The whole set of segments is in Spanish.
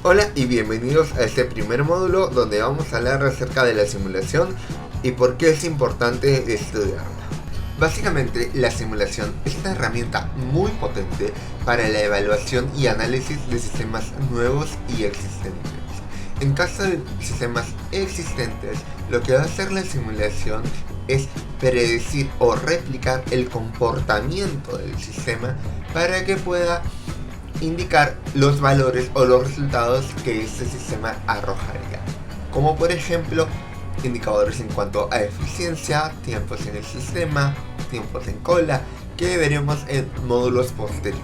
Hola y bienvenidos a este primer módulo donde vamos a hablar acerca de la simulación y por qué es importante estudiarla. Básicamente, la simulación es una herramienta muy potente para la evaluación y análisis de sistemas nuevos y existentes. En caso de sistemas existentes, lo que va a hacer la simulación es predecir o replicar el comportamiento del sistema para que pueda indicar los valores o los resultados que este sistema arrojaría, como por ejemplo indicadores en cuanto a eficiencia, tiempos en el sistema, tiempos en cola, que veremos en módulos posteriores.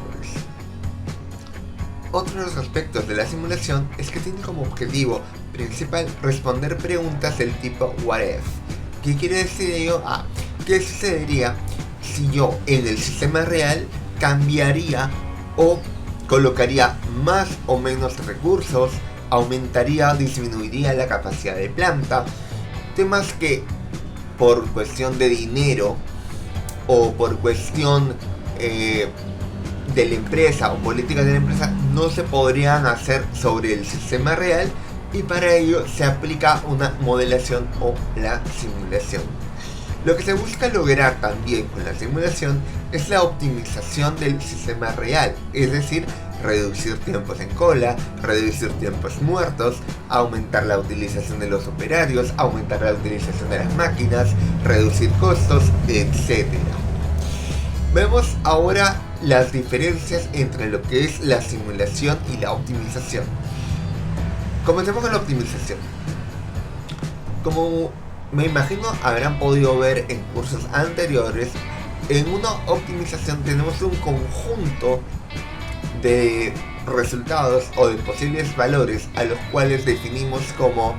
Otro de los aspectos de la simulación es que tiene como objetivo principal responder preguntas del tipo what if. ¿Qué quiere decir ello? ¿Qué sucedería si yo en el sistema real cambiaría o colocaría más o menos recursos, aumentaría o disminuiría la capacidad de planta? Temas que por cuestión de dinero o por cuestión de la empresa o políticas de la empresa no se podrían hacer sobre el sistema real, y para ello se aplica una modelación o la simulación. Lo que se busca lograr también con la simulación es la optimización del sistema real, es decir, reducir tiempos en cola, reducir tiempos muertos, aumentar la utilización de los operarios, aumentar la utilización de las máquinas, reducir costos, etc. Vemos ahora las diferencias entre lo que es la simulación y la optimización. Comencemos con la optimización. Como me imagino habrán podido ver en cursos anteriores, en una optimización tenemos un conjunto de resultados o de posibles valores a los cuales definimos como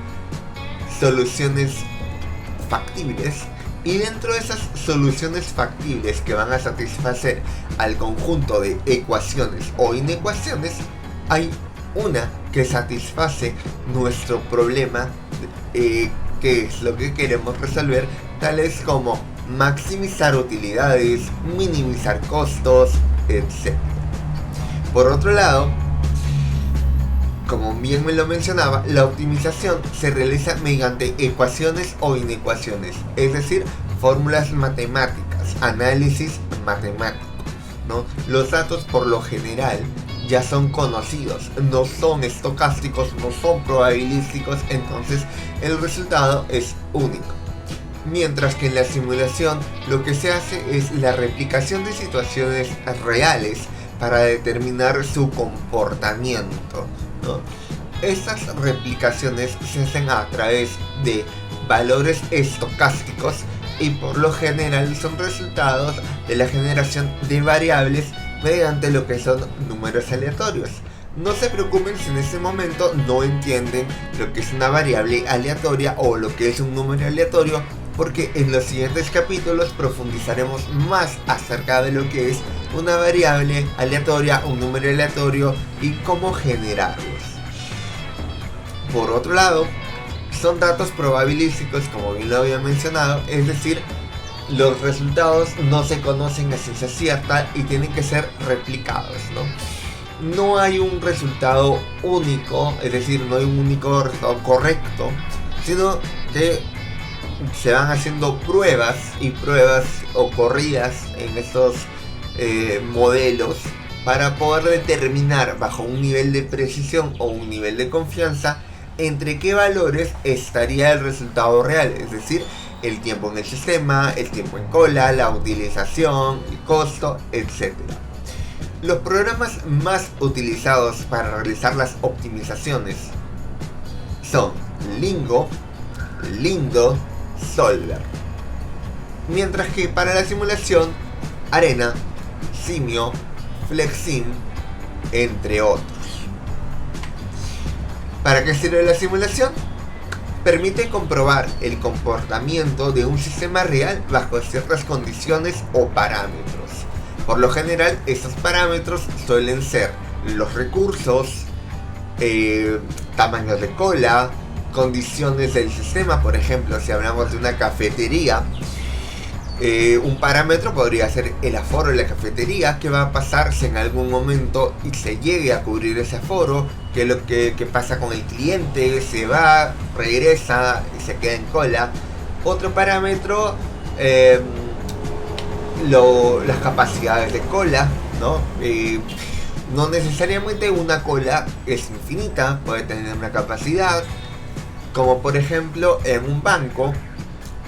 soluciones factibles, y dentro de esas soluciones factibles que van a satisfacer al conjunto de ecuaciones o inecuaciones, hay una que satisface nuestro problema, que es lo que queremos resolver, tales como maximizar utilidades, minimizar costos, etc. Por otro lado, como bien me lo mencionaba, la optimización se realiza mediante ecuaciones o inecuaciones, es decir, fórmulas matemáticas, análisis matemático, ¿no? Los datos por lo general ya son conocidos, no son estocásticos, no son probabilísticos, entonces el resultado es único. Mientras que en la simulación lo que se hace es la replicación de situaciones reales para determinar su comportamiento, ¿no? Estas replicaciones se hacen a través de valores estocásticos y por lo general son resultados de la generación de variables mediante lo que son números aleatorios. No se preocupen si en este momento no entienden lo que es una variable aleatoria o lo que es un número aleatorio, porque en los siguientes capítulos profundizaremos más acerca de lo que es una variable aleatoria, un número aleatorio y cómo generarlos. Por otro lado, son datos probabilísticos, como bien lo había mencionado, es decir, los resultados no se conocen a ciencia cierta y tienen que ser replicados, ¿no? No hay un resultado único, es decir, no hay un único resultado correcto, sino que se van haciendo pruebas y pruebas o corridas en estos modelos para poder determinar bajo un nivel de precisión o un nivel de confianza entre qué valores estaría el resultado real, es decir, el tiempo en el sistema, el tiempo en cola, la utilización, el costo, etc. Los programas más utilizados para realizar las optimizaciones son Lingo, Lindo, Solver. Mientras que para la simulación, Arena, Simio, Flexim, entre otros. ¿Para qué sirve la simulación? Permite comprobar el comportamiento de un sistema real bajo ciertas condiciones o parámetros. Por lo general, estos parámetros suelen ser los recursos, tamaños de cola, condiciones del sistema, por ejemplo, si hablamos de una cafetería, Un parámetro podría ser el aforo de la cafetería. ¿Qué va a pasar si en algún momento se llegue a cubrir ese aforo? ¿Qué es lo que pasa con el cliente? ¿Se va, regresa y se queda en cola? Otro parámetro, las capacidades de cola, ¿no? No necesariamente una cola es infinita, puede tener una capacidad, como por ejemplo en un banco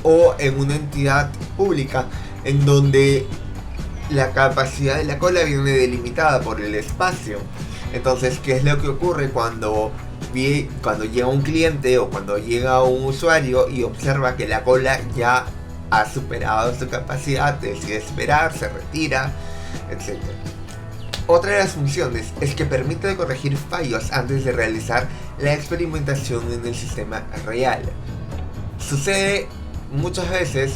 o en una entidad pública, en donde la capacidad de la cola viene delimitada por el espacio. Entonces, ¿qué es lo que ocurre cuando llega un cliente o cuando llega un usuario y observa que la cola ya ha superado su capacidad, decide esperar, se retira, etc.? Otra de las funciones es que permite corregir fallos antes de realizar la experimentación en el sistema real. Sucede muchas veces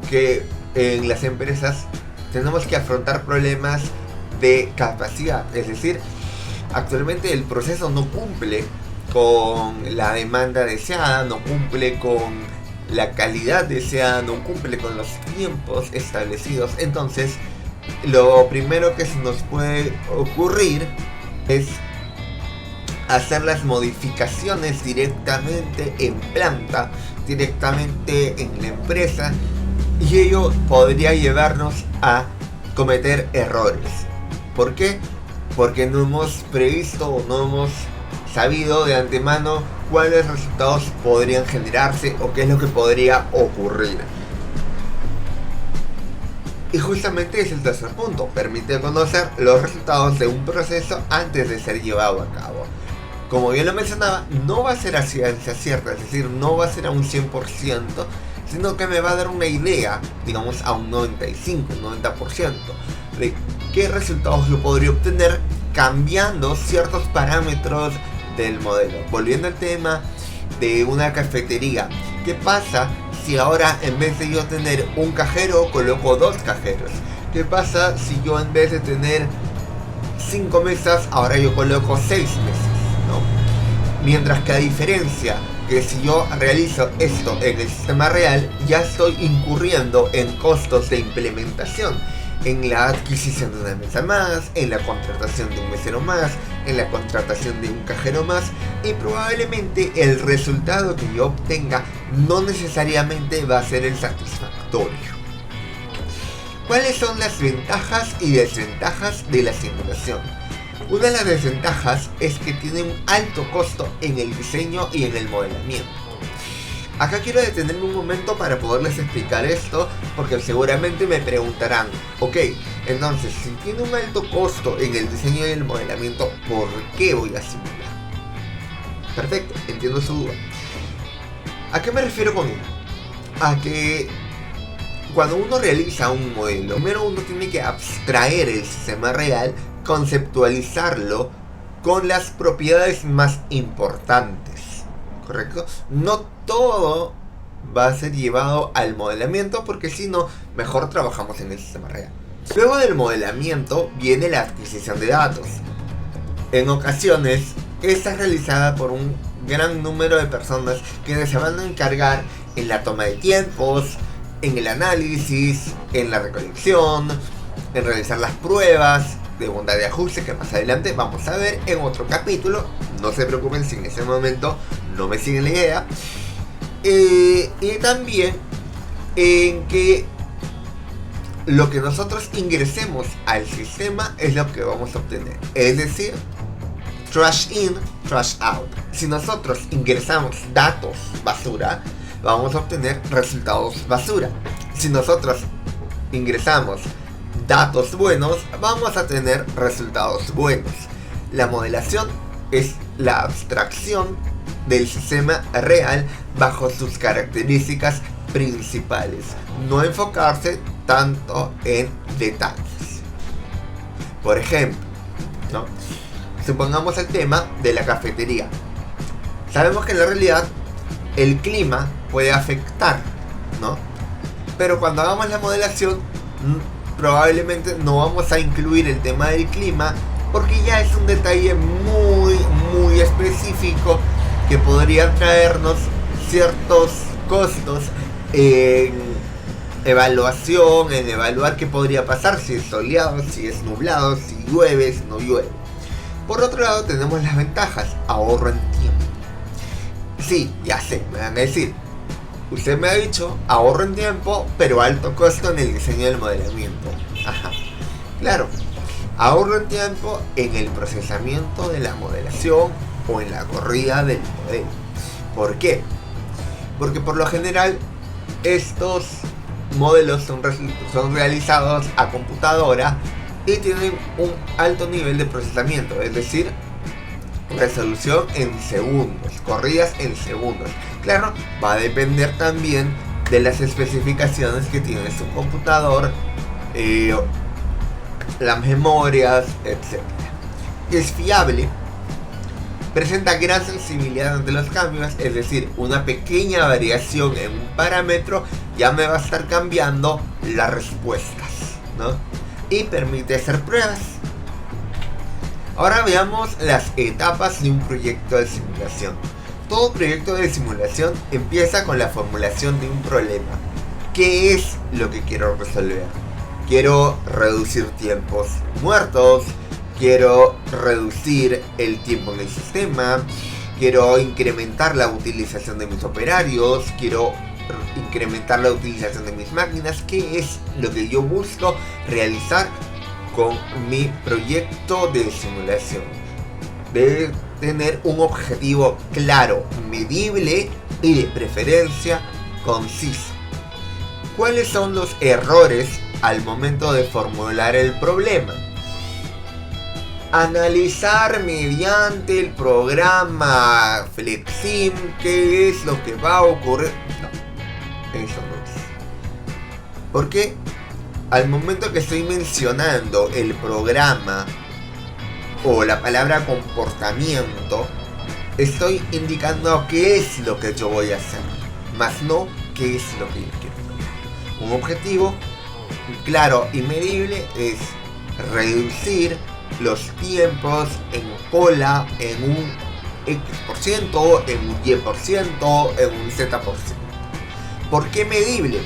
que en las empresas tenemos que afrontar problemas de capacidad, es decir, actualmente el proceso no cumple con la demanda deseada, no cumple con la calidad deseada, no cumple con los tiempos establecidos. Entonces, lo primero que se nos puede ocurrir es hacer las modificaciones directamente en planta, directamente en la empresa, y ello podría llevarnos a cometer errores. ¿Por qué? Porque no hemos previsto o no hemos sabido de antemano cuáles resultados podrían generarse o qué es lo que podría ocurrir. Y justamente es el tercer punto, permite conocer los resultados de un proceso antes de ser llevado a cabo. Como bien lo mencionaba, no va a ser a ciencia cierta, es decir, no va a ser a un 100%, sino que me va a dar una idea, digamos a un 95, un 90%, de qué resultados yo podría obtener cambiando ciertos parámetros del modelo. Volviendo al tema de una cafetería, ¿qué pasa si ahora en vez de yo tener un cajero coloco 2 cajeros? ¿Qué pasa si yo en vez de tener 5 mesas ahora yo coloco 6 mesas? Mientras que a diferencia que si yo realizo esto en el sistema real, ya estoy incurriendo en costos de implementación, en la adquisición de una mesa más, en la contratación de un mesero más, en la contratación de un cajero más, y probablemente el resultado que yo obtenga no necesariamente va a ser el satisfactorio. ¿Cuáles son las ventajas y desventajas de la simulación? Una de las desventajas es que tiene un alto costo en el diseño y en el modelamiento. Acá quiero detenerme un momento para poderles explicar esto, porque seguramente me preguntarán, ok, entonces si tiene un alto costo en el diseño y el modelamiento, ¿por qué voy a simular? Perfecto, entiendo su duda. ¿A qué me refiero con ello? A que cuando uno realiza un modelo, primero uno tiene que abstraer el sistema real, conceptualizarlo con las propiedades más importantes, ¿correcto? No todo va a ser llevado al modelamiento, porque si no, mejor trabajamos en el sistema real. Luego del modelamiento viene la adquisición de datos. En ocasiones, esta es realizada por un gran número de personas quienes se van a encargar en la toma de tiempos, en el análisis, en la recolección, en realizar las pruebas de bondad de ajuste, que más adelante vamos a ver en otro capítulo. No se preocupen si en ese momento no me siguen la idea. Y también en que lo que nosotros ingresemos al sistema es lo que vamos a obtener. Es decir, trash in, trash out. Si nosotros ingresamos datos basura, vamos a obtener resultados basura. Si nosotros ingresamos datos buenos, vamos a tener resultados buenos. La modelación es la abstracción del sistema real bajo sus características principales, no enfocarse tanto en detalles. Por ejemplo, ¿no? Supongamos el tema de la cafetería. Sabemos que en la realidad el clima puede afectar, ¿no? Pero cuando hagamos la modelación, probablemente no vamos a incluir el tema del clima, porque ya es un detalle muy específico que podría traernos ciertos costos en evaluación, en evaluar qué podría pasar si es soleado, si es nublado, si llueve, si no llueve. Por otro lado tenemos las ventajas, ahorro en tiempo. Sí, ya sé, me van a decir, usted me ha dicho ahorro en tiempo, pero alto costo en el diseño del modelamiento. Ajá, claro, ahorro en tiempo en el procesamiento de la modelación o en la corrida del modelo. ¿Por qué? Porque por lo general estos modelos son realizados a computadora y tienen un alto nivel de procesamiento, es decir, resolución en segundos, corridas en segundos. Claro, va a depender también de las especificaciones que tiene su computador, las memorias, etc. Es fiable, presenta gran sensibilidad ante los cambios, es decir, una pequeña variación en un parámetro ya me va a estar cambiando las respuestas, ¿no? Y permite hacer pruebas. Ahora veamos las etapas de un proyecto de simulación. Todo proyecto de simulación empieza con la formulación de un problema. ¿Qué es lo que quiero resolver? Quiero reducir tiempos muertos, quiero reducir el tiempo en el sistema, quiero incrementar la utilización de mis operarios, quiero incrementar la utilización de mis máquinas. ¿Qué es lo que yo busco realizar con mi proyecto de simulación? Debe tener un objetivo claro, medible y de preferencia conciso. ¿Cuáles son los errores al momento de formular el problema? Analizar mediante el programa FlexSim qué es lo que va a ocurrir. No, eso no es. Porque al momento que estoy mencionando el programa o la palabra comportamiento, estoy indicando qué es lo que yo voy a hacer, más no qué es lo que yo quiero. Un objetivo claro y medible es reducir los tiempos en cola en un X%, en un Y%, en un Z%. ¿Por qué medible?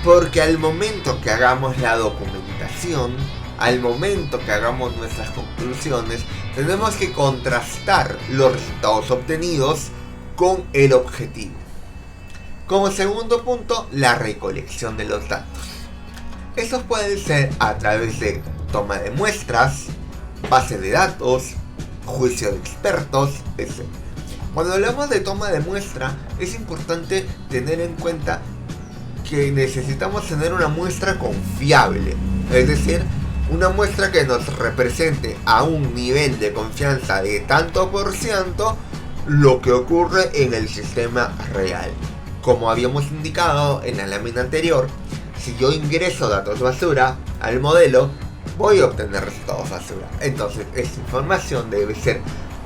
Porque al momento que hagamos la documentación, al momento que hagamos nuestras conclusiones, tenemos que contrastar los resultados obtenidos con el objetivo. Como segundo punto, la recolección de los datos. Estos pueden ser a través de toma de muestras, base de datos, juicio de expertos, etc. Cuando hablamos de toma de muestra, es importante tener en cuenta que necesitamos tener una muestra confiable, es decir, una muestra que nos represente a un nivel de confianza de tanto por ciento lo que ocurre en el sistema real. Como habíamos indicado en la lámina anterior, si yo ingreso datos basura al modelo, voy a obtener resultados basura. Entonces, esta información debe ser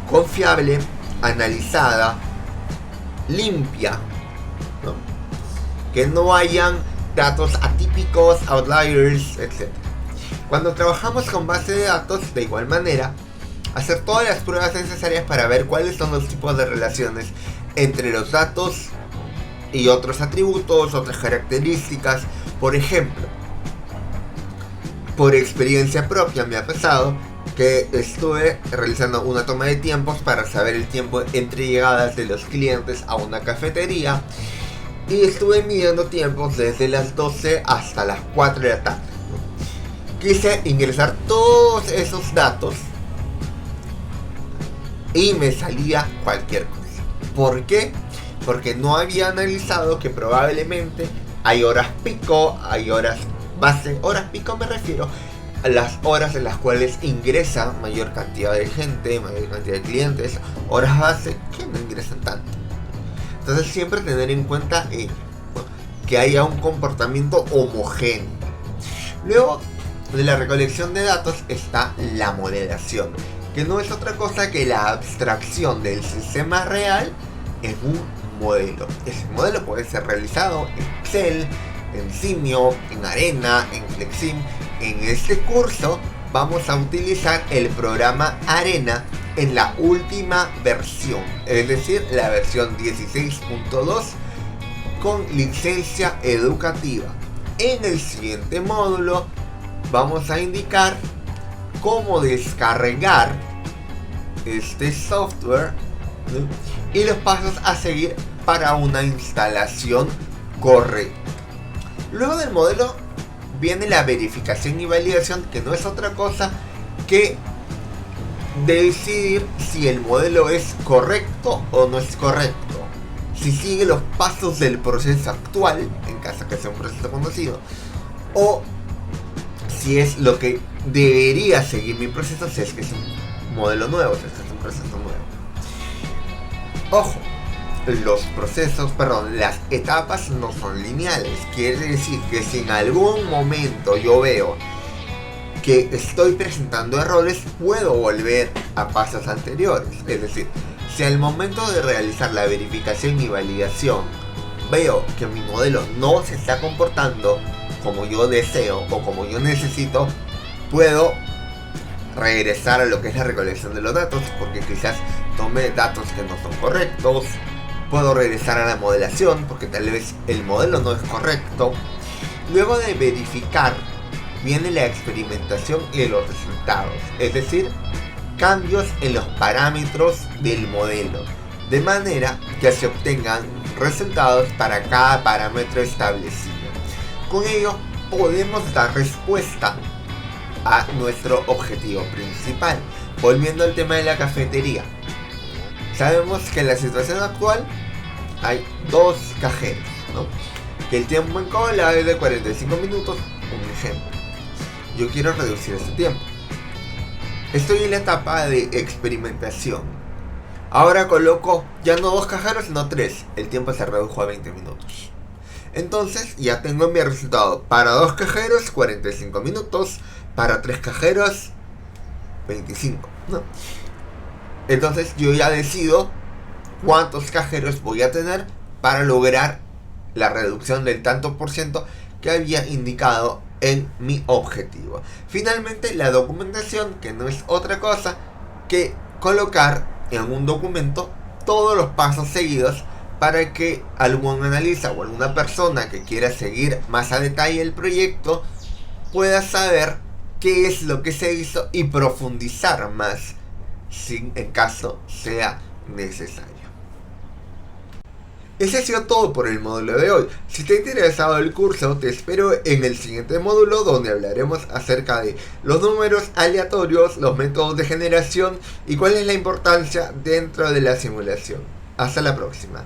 confiable, analizada, limpia, ¿no? Que no hayan datos atípicos, outliers, etc. Cuando trabajamos con base de datos, de igual manera, hacer todas las pruebas necesarias para ver cuáles son los tipos de relaciones entre los datos y otros atributos, otras características. Por ejemplo, por experiencia propia me ha pasado que estuve realizando una toma de tiempos para saber el tiempo entre llegadas de los clientes a una cafetería, y estuve midiendo tiempos desde las 12 hasta las 4 de la tarde. Quise ingresar todos esos datos y me salía cualquier cosa. ¿Por qué? Porque no había analizado que probablemente hay horas pico, hay horas base. Horas pico me refiero a las horas en las cuales ingresa mayor cantidad de gente, mayor cantidad de clientes. Horas base que no ingresan tanto. Entonces siempre tener en cuenta que haya un comportamiento homogéneo. Luego de la recolección de datos está la modelación, que no es otra cosa que la abstracción del sistema real en un modelo. Ese modelo puede ser realizado en Excel, en Simio, en Arena, en FlexSim. En este curso vamos a utilizar el programa Arena en la última versión, es decir, la versión 16.2 con licencia educativa. En el siguiente módulo vamos a indicar cómo descargar este software, ¿no? Y los pasos a seguir para una instalación correcta. Luego del modelo viene la verificación y validación, que no es otra cosa que decidir si el modelo es correcto o no es correcto, si sigue los pasos del proceso actual, en caso que sea un proceso conocido, o si es lo que debería seguir mi proceso, si es que es un modelo nuevo, si es que es un proceso nuevo. Ojo, las etapas no son lineales. Quiere decir que si en algún momento yo veo que estoy presentando errores, puedo volver a pasos anteriores. Es decir, si al momento de realizar la verificación y validación veo que mi modelo no se está comportando como yo deseo o como yo necesito, puedo regresar a lo que es la recolección de los datos, porque quizás tome datos que no son correctos. Puedo regresar a la modelación, porque tal vez el modelo no es correcto. Luego de verificar viene la experimentación y los resultados, es decir, cambios en los parámetros del modelo, de manera que se obtengan resultados para cada parámetro establecido. Con ello podemos dar respuesta a nuestro objetivo principal. Volviendo al tema de la cafetería, sabemos que en la situación actual hay 2 cajeros, ¿no? Que el tiempo en cola es de 45 minutos, un ejemplo. Yo quiero reducir este tiempo. Estoy en la etapa de experimentación. Ahora coloco ya no 2 cajeros, sino 3. El tiempo se redujo a 20 minutos. Entonces ya tengo mi resultado. Para 2 cajeros, 45 minutos. Para 3 cajeros, 25, ¿no? Entonces yo ya decido cuántos cajeros voy a tener para lograr la reducción del tanto por ciento que había indicado en mi objetivo. Finalmente, la documentación, que no es otra cosa que colocar en un documento todos los pasos seguidos para que algún analista o alguna persona que quiera seguir más a detalle el proyecto pueda saber qué es lo que se hizo y profundizar más si en caso sea necesario. Ese ha sido todo por el módulo de hoy. Si te ha interesado el curso, te espero en el siguiente módulo, donde hablaremos acerca de los números aleatorios, los métodos de generación y cuál es la importancia dentro de la simulación. Hasta la próxima.